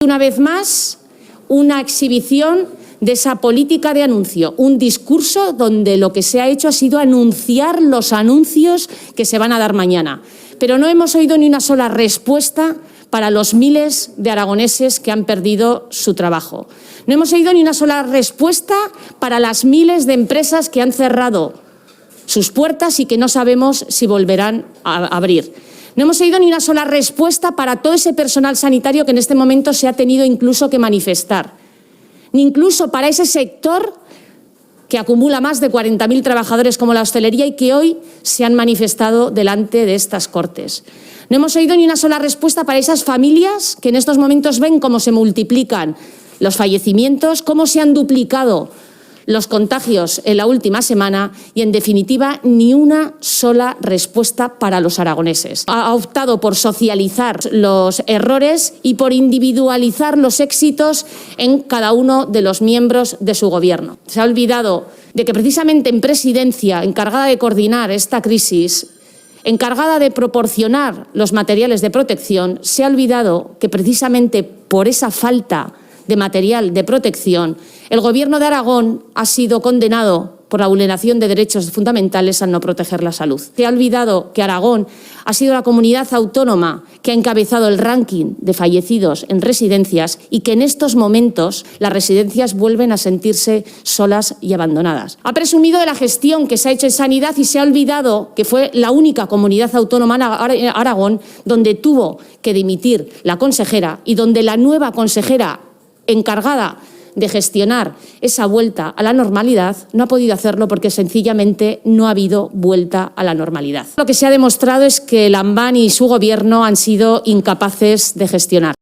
Una vez más, una exhibición de esa política de anuncio, un discurso donde lo que se ha hecho ha sido anunciar los anuncios que se van a dar mañana. Pero no hemos oído ni una sola respuesta para los miles de aragoneses que han perdido su trabajo. No hemos oído ni una sola respuesta para las miles de empresas que han cerrado sus puertas y que no sabemos si volverán a abrir. No hemos oído ni una sola respuesta para todo ese personal sanitario que en este momento se ha tenido incluso que manifestar. Ni incluso para ese sector que acumula más de 40.000 trabajadores como la hostelería y que hoy se han manifestado delante de estas Cortes. No hemos oído ni una sola respuesta para esas familias que en estos momentos ven cómo se multiplican los fallecimientos, cómo se han duplicado los contagios en la última semana y, en definitiva, ni una sola respuesta para los aragoneses. Ha optado por socializar los errores y por individualizar los éxitos en cada uno de los miembros de su gobierno. Se ha olvidado de que precisamente en Presidencia, encargada de coordinar esta crisis, encargada de proporcionar los materiales de protección, se ha olvidado que precisamente por esa falta de material de protección, el Gobierno de Aragón ha sido condenado por la vulneración de derechos fundamentales al no proteger la salud. Se ha olvidado que Aragón ha sido la comunidad autónoma que ha encabezado el ranking de fallecidos en residencias y que en estos momentos las residencias vuelven a sentirse solas y abandonadas. Ha presumido de la gestión que se ha hecho en sanidad y se ha olvidado que fue la única comunidad autónoma en Aragón donde tuvo que dimitir la consejera y donde la nueva consejera encargada de gestionar esa vuelta a la normalidad no ha podido hacerlo porque sencillamente no ha habido vuelta a la normalidad. Lo que se ha demostrado es que Lambán y su gobierno han sido incapaces de gestionar.